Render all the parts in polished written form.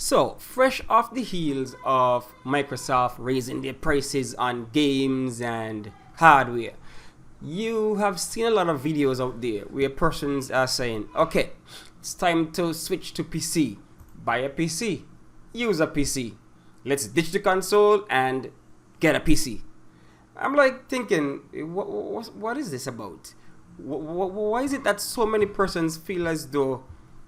So, fresh off the heels of Microsoft raising their prices on games and hardware, you have seen a lot of videos out there where persons are saying, okay, it's time to switch to PC. Buy a PC. Use a PC. Let's ditch the console and get a PC. I'm like thinking, what is this about? Why is it that so many persons feel as though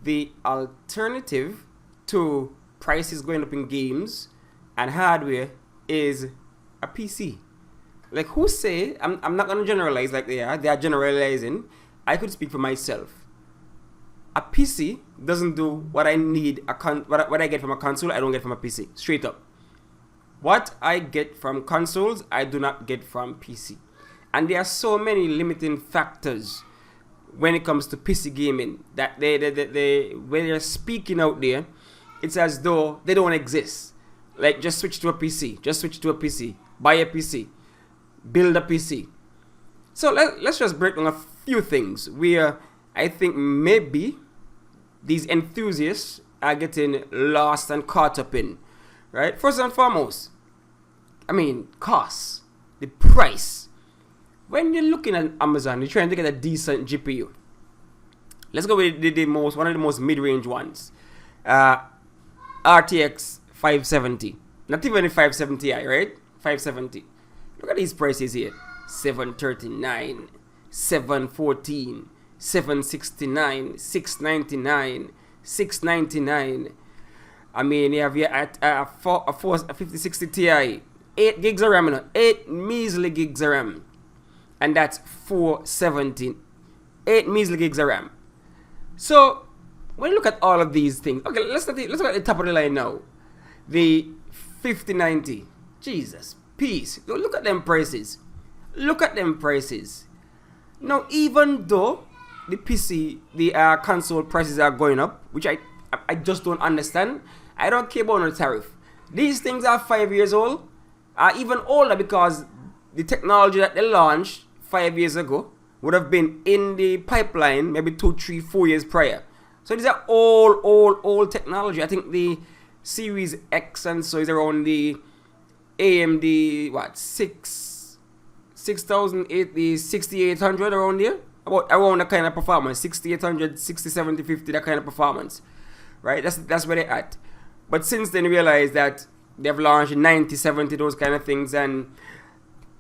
the alternative to prices going up in games and hardware is a PC? Like, who say, I'm not going to generalize like they are generalizing. I could speak for myself. A PC doesn't do what I need, what I get from a console, I don't get from a PC. Straight up. What I get from consoles, I do not get from PC. And there are so many limiting factors when it comes to PC gaming that when they're speaking out there, it's as though they don't exist. Like, just switch to a PC. Just switch to a PC. Buy a PC. Build a PC. So let's just break down a few things where I think maybe these enthusiasts are getting lost and caught up in. Right? First and foremost, costs. The price. When you're looking at Amazon, you're trying to get a decent GPU. Let's go with one of the most mid-range ones. RTX 570. Not even a 570i, right? 570. Look at these prices here. 739, 714, 769, 699, 699. You have here at a 5060 Ti, 8 gigs of RAM, 8 measly gigs of RAM. And that's 470. 8 measly gigs of RAM. So, when you look at all of these things, okay, let's look at the top of the line now. The 5090. Jesus, peace. Look at them prices. Look at them prices. Now, even though the console prices are going up, which I just don't understand. I don't care about the tariff. These things are 5 years old, are even older, because the technology that they launched 5 years ago would have been in the pipeline maybe 2, 3, 4 years prior. So these are old technology. I think the Series X and so is around the AMD 6008, the 6800 around there, around that kind of performance, 6800, 6070, that kind of performance, right? That's where they're at. But since then, you realize that they've launched 9070, those kind of things, and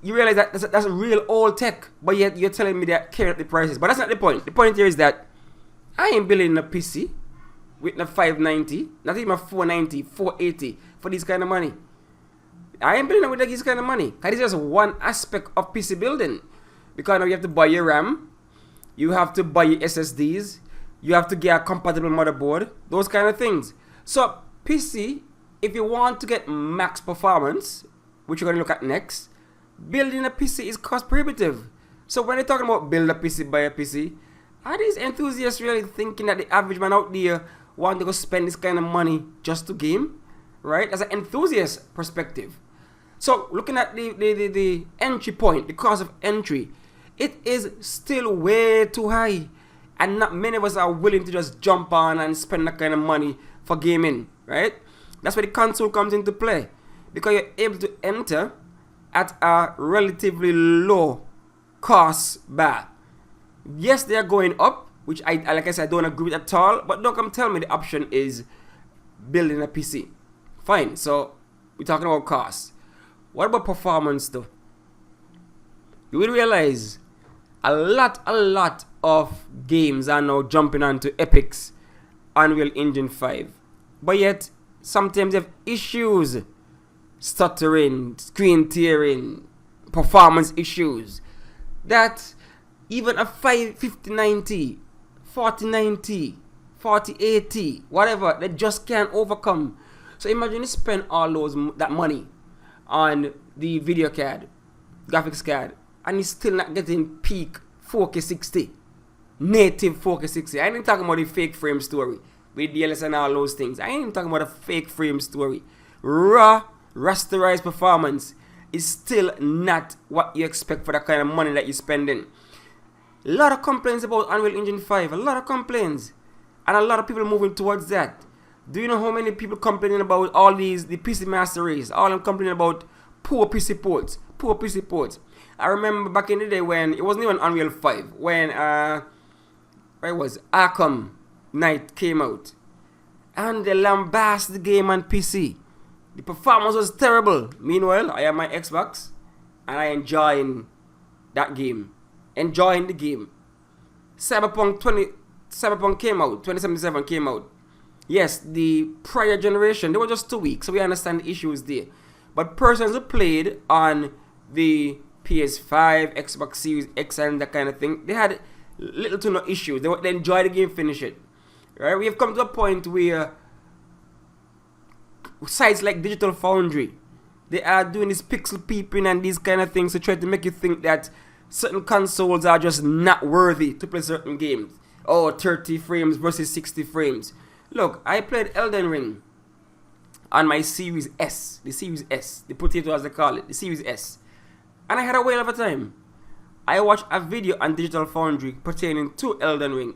you realize that that's a real old tech. But yet you're telling me that carry up the prices. But that's not the point. The point here is that I ain't building a PC with a 590, not even a 490, 480 for this kind of money. I ain't building it with this kind of money. Because it's just one aspect of PC building. Because now you have to buy your RAM, you have to buy your SSDs, you have to get a compatible motherboard, those kind of things. So PC, if you want to get max performance, which you're going to look at next, building a PC is cost prohibitive. So when they're talking about build a PC, buy a PC, are these enthusiasts really thinking that the average man out there want to go spend this kind of money just to game? Right? That's an enthusiast perspective. So looking at the entry point, the cost of entry, it is still way too high. And not many of us are willing to just jump on and spend that kind of money for gaming. Right? That's where the console comes into play. Because you're able to enter at a relatively low cost bar. Yes, they are going up, which I don't agree with at all. But don't come tell me the option is building a PC. Fine, so we're talking about cost. What about performance though? You will realize a lot of games are now jumping onto Epic's Unreal Engine 5. But yet, sometimes they have issues. Stuttering, screen tearing, performance issues. That even a 5090, 4090, 4080, whatever, they just can't overcome. So imagine you spend all that money on the video card, graphics card, and you're still not getting peak 4K 60, native 4K 60. I ain't talking about the fake frame story with DLS and all those things. I ain't even talking about a fake frame story. Raw, rasterized performance is still not what you expect for that kind of money that you're spending. A lot of complaints about Unreal Engine 5, a lot of complaints, and a lot of people moving towards that. Do you know how many people complaining about all the PC Master Race? All them complaining about poor PC ports. Poor PC ports. I remember back in the day when it wasn't even Unreal 5. When where it was Arkham Knight came out. And they lambasted the game on PC. The performance was terrible. Meanwhile, I have my Xbox and I enjoying that game. Enjoying the game. Cyberpunk came out. 2077 came out. Yes, the prior generation, they were just 2 weeks, so we understand the issues there. But persons who played on the PS5, Xbox Series X and that kind of thing, they had little to no issues. They enjoyed the game, finish it. Right? We have come to a point where sites like Digital Foundry, they are doing this pixel peeping and these kind of things to try to make you think that certain consoles are just not worthy to play certain games. Oh, 30 frames versus 60 frames. Look, I played Elden Ring on my Series S, the potato as they call it, the Series S. And I had a whale of a time. I watched a video on Digital Foundry pertaining to Elden Ring.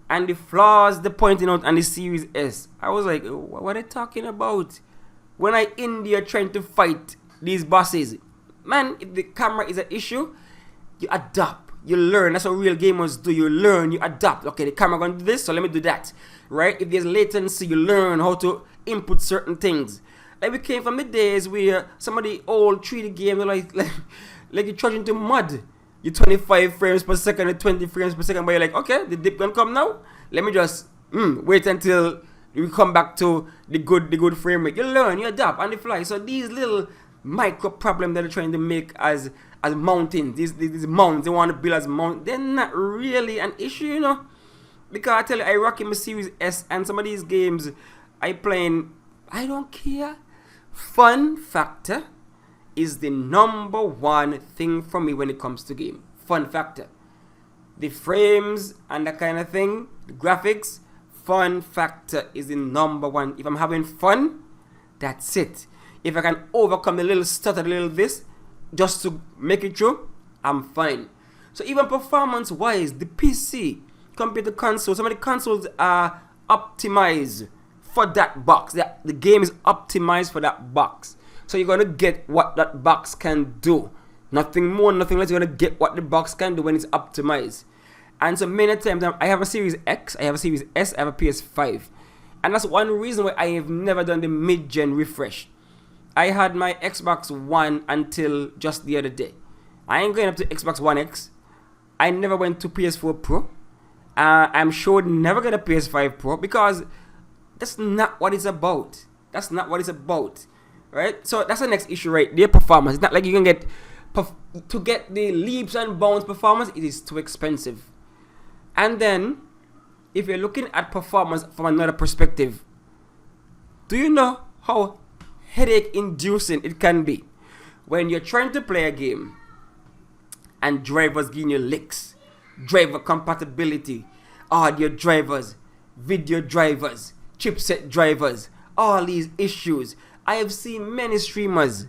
And the flaws they're pointing out on the Series S. I was like, what are they talking about? When I in there trying to fight these bosses. Man, if the camera is an issue, you adapt. You learn. That's what real gamers do. You learn, you adapt. Okay, the camera gonna do this, so let me do that. Right? If there's latency, you learn how to input certain things. Like we came from the days where some of the old 3D games are like you're trudging to mud. You're 25 frames per second and 20 frames per second, but you're like, okay, the dip gonna come now. Let me just wait until we come back to the good frame rate. You learn, you adapt on the fly. So these little micro problems that they're trying to make as mountains, these mountains they want to build as mountains, they're not really an issue, you know. Because I tell you, I rock in my Series S and some of these games I playing, I don't care. Fun factor is the number one thing for me when it comes to game. Fun factor. The frames and that kind of thing, the graphics, fun factor is the number one. If I'm having fun, that's it. If I can overcome the little stutter, the little this, just to make it through, I'm fine. So even performance-wise, the PC compared to console, some of the consoles are optimized for that box. The game is optimized for that box. So you're going to get what that box can do. Nothing more, nothing less. You're going to get what the box can do when it's optimized. And so many times, I have a Series X, I have a Series S, I have a PS5. And that's one reason why I have never done the mid-gen refresh. I had my Xbox One until just the other day. I ain't going up to Xbox One X. I never went to PS4 Pro. I'm sure never get a PS5 Pro because that's not what it's about. That's not what it's about. Right? So that's the next issue right there, performance. It's not like you can get, to get the leaps and bounds performance, it is too expensive. And then, if you're looking at performance from another perspective, do you know how headache inducing it can be when you're trying to play a game and drivers giving you licks, driver compatibility, audio drivers, video drivers, chipset drivers, all these issues. I have seen many streamers,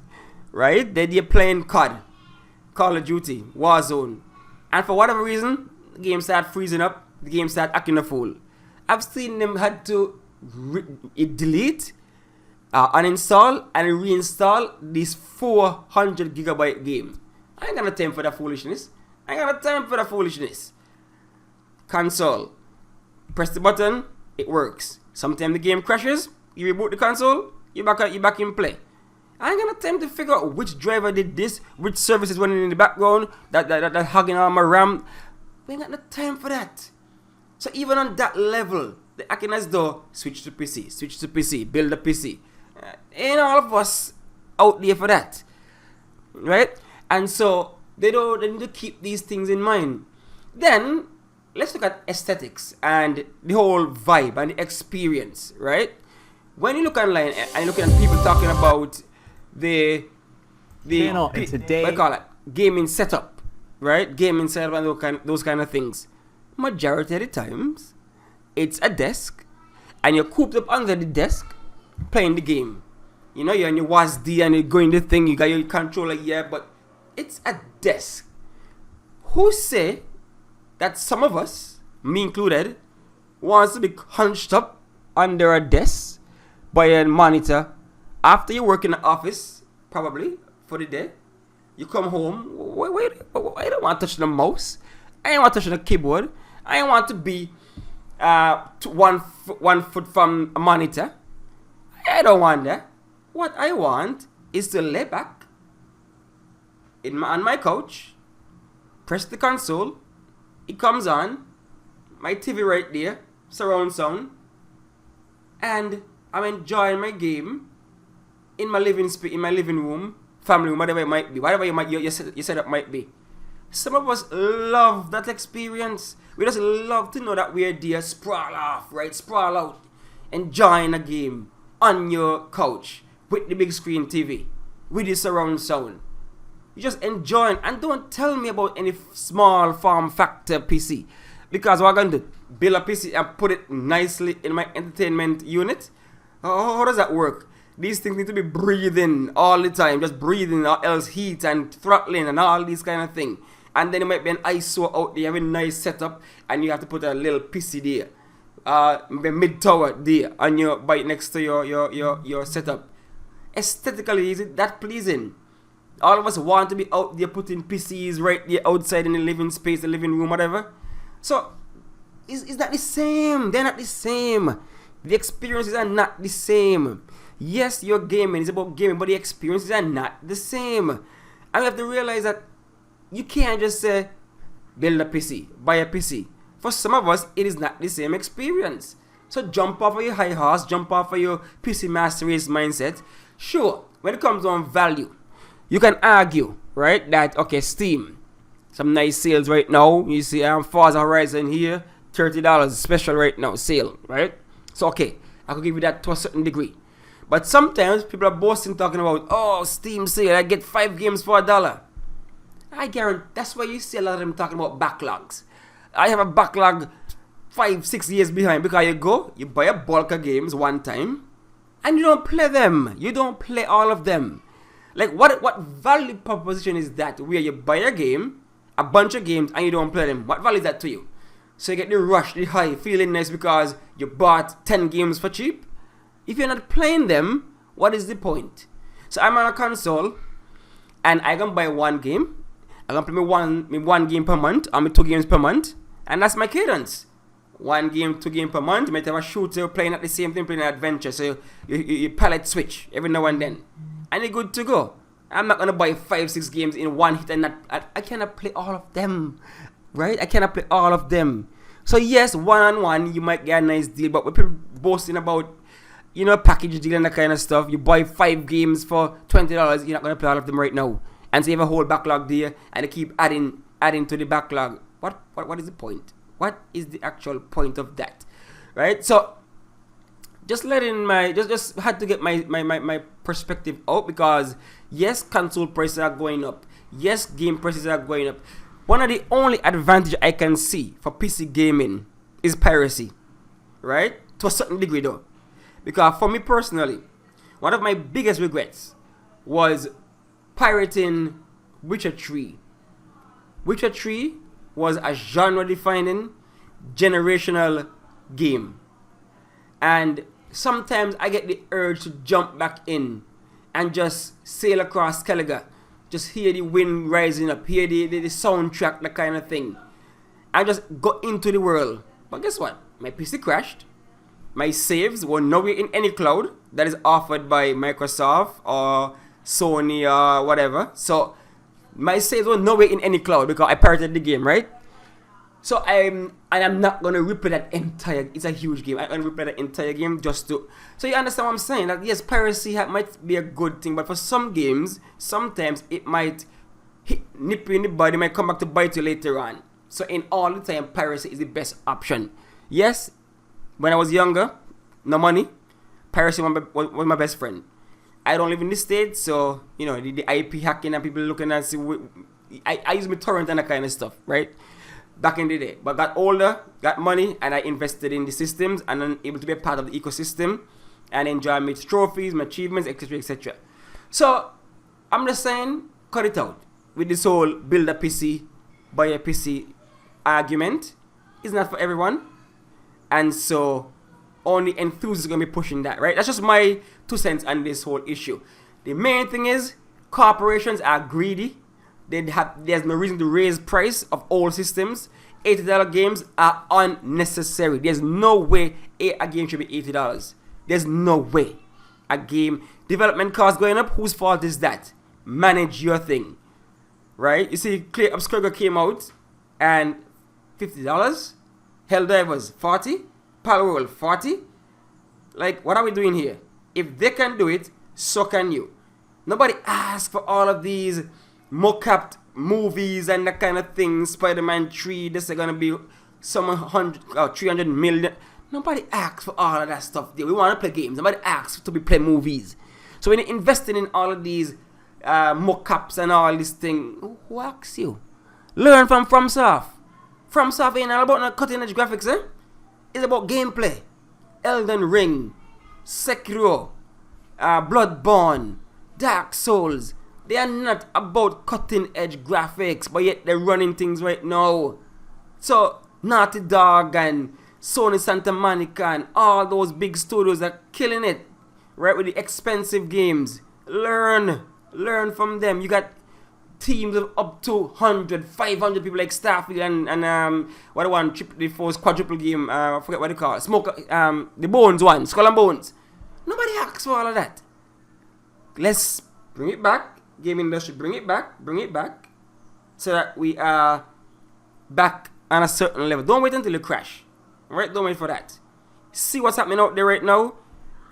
right? They're playing COD, Call of Duty, Warzone, and for whatever reason, the game start freezing up, the game start acting a fool. I've seen them had to delete, uninstall, and reinstall this 400 gigabyte game. I ain't got no time for that foolishness. Console, press the button, it works. Sometimes the game crashes, you reboot the console, you're back in play. I ain't got no time to figure out which driver did this, which service is running in the background, that hugging on my RAM. We ain't got no time for that. So even on that level, the acting as though switch to PC, build a PC. Ain't all of us out there for that, right? And so they need to keep these things in mind. Then let's look at aesthetics and the whole vibe and the experience, right? When you look online and you look at people talking about the what do you call it? Gaming setup, right? Gaming setup and those kind of things. Majority of the times, it's a desk, and you're cooped up under the desk playing the game. You know, you're on your WASD and you're going the thing. You got your controller, yeah, but it's a desk. Who say that some of us, me included, wants to be hunched up under a desk buy a monitor. After you work in the office, probably for the day, you come home. Wait, I don't want to touch the mouse. I don't want to touch the keyboard. I don't want to be one foot from a monitor. I don't want that. What I want is to lay back on my couch, press the console, it comes on, my TV right there, surround sound, and I'm enjoying my game in my living room, family room, whatever it might be, whatever your setup might be. Some of us love that experience. We just love to know that we're there, sprawl out, enjoying a game on your couch with the big screen TV, with the surround sound. You just enjoying, and don't tell me about any small form factor PC, because what I'm going to do, build a PC and put it nicely in my entertainment unit. How does that work? These things need to be breathing all the time, just breathing, or else heat and throttling and all these kind of thing. And then it might be an ISO out there, have a nice setup, and you have to put a little PC there, mid tower there, on your right next to your setup. Aesthetically, is it that pleasing? All of us want to be out there putting PCs right there outside in the living space, the living room, whatever. So, is that the same? They're not the same. The experiences are not the same. Yes, your gaming is about gaming, but the experiences are not the same. And we have to realize that you can't just say, build a PC, buy a PC. For some of us, it is not the same experience. So jump off of your high horse, jump off of your PC Master Race mindset. Sure, when it comes on value, you can argue, right, that, okay, Steam, some nice sales right now. You see Forza Horizon here, $30 special right now, sale, right? So, okay, I could give you that to a certain degree. But sometimes people are boasting, talking about, oh, Steam sale, I get 5 games for $1. I guarantee that's why you see a lot of them talking about backlogs. I have a backlog 5-6 years behind, because you buy a bulk of games one time and you don't play them. You don't play all of them. Like, what value proposition is that, where you buy a game, a bunch of games, and you don't play them? What value is that to you? So you get the rush, the high, feeling nice because you bought 10 games for cheap? If you're not playing them, what is the point? So I'm on a console, and I can buy one game. I can play me one game per month, or me 2 games per month, and that's my cadence. 1 game, 2 games per month. You might have a shooter playing at the same time, playing an adventure. So you palette switch every now and then, and you're good to go. I'm not gonna buy 5-6 games in one hit, and I cannot play all of them, right? I cannot play all of them. So yes, one-on-one you might get a nice deal, but when people boasting about, you know, package deal and that kind of stuff, you buy 5 games for $20, you're not gonna play all of them right now. And so you have a whole backlog there, and they keep adding to the backlog. What is the point? What is the actual point of that, right? So just had to get my perspective out, because yes, console prices are going up. Yes, game prices are going up. One of the only advantage I can see for PC gaming is piracy, right? To a certain degree though. Because for me personally, one of my biggest regrets was pirating Witcher 3. Witcher 3 was a genre-defining, generational game. And sometimes I get the urge to jump back in and just sail across Skellige. Just hear the wind rising up, hear the soundtrack, that kind of thing. And just go into the world. But guess what? My PC crashed. My saves were nowhere in any cloud that is offered by Microsoft or Sony or whatever. So my saves were nowhere in any cloud because I pirated the game, right? So I'm not gonna replay that entire. It's a huge game. I'm gonna replay that entire game just to. So you understand what I'm saying? That yes, piracy might be a good thing, but for some games, sometimes it might nip you in the body. Might come back to bite you later on. So in all the time, piracy is the best option. Yes, when I was younger, no money, piracy was my best friend. I don't live in the States, so you know the IP hacking and people looking at see. I use my torrent and that kind of stuff, right? Back in the day, but got older, got money, and I invested in the systems, and I'm able to be a part of the ecosystem and enjoy my trophies, my achievements, etc., etc. So I'm just saying, cut it out with this whole build a PC, buy a PC argument. It's not for everyone, and so only enthusiasts are going to be pushing that, right? That's just my 2 cents on this whole issue. The main thing is corporations are greedy. There's no reason to raise price of all systems. $80 games are unnecessary. There's no way a game should be $80. There's no way. A game development cost going up, whose fault is that? Manage your thing, right? You see, Clay Obscurga came out and $50. Helldivers $40. Palworld $40. Like, what are we doing here? If they can do it, so can you. Nobody asked for all of these mock-up movies and that kind of thing. Spider-Man 3, this is gonna be some 300 million. Nobody asked for all of that stuff. We want to play games. Nobody asked to be play movies. So when you're investing in all of these mock-ups and all this thing, who asks you? Learn from FromSoft. FromSoft ain't all about no cutting edge graphics, eh? It's about gameplay. Elden Ring, Sekiro, Bloodborne, Dark Souls. They are not about cutting edge graphics, but yet they're running things right now. So Naughty Dog and Sony Santa Monica and all those big studios are killing it, right, with the expensive games. Learn from them. You got teams of up to 100, 500 people like Starfield and what the one, the first quadruple game, I forget what they call it, the Bones one, Skull and Bones. Nobody asks for all of that. Let's bring it back. Game industry, bring it back, so that we are back on a certain level. Don't wait until you crash, right? Don't wait for that. See what's happening out there right now.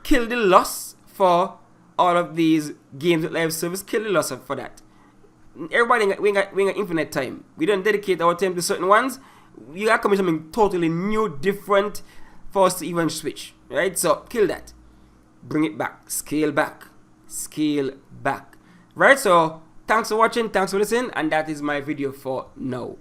Kill the loss for all of these games with live service. Kill the loss for that. Everybody, we ain't got infinite time. We don't dedicate our time to certain ones. You got to come with something totally new, different for us to even switch, right? So kill that. Bring it back. Scale back. Right, so thanks for watching, thanks for listening, and that is my video for now.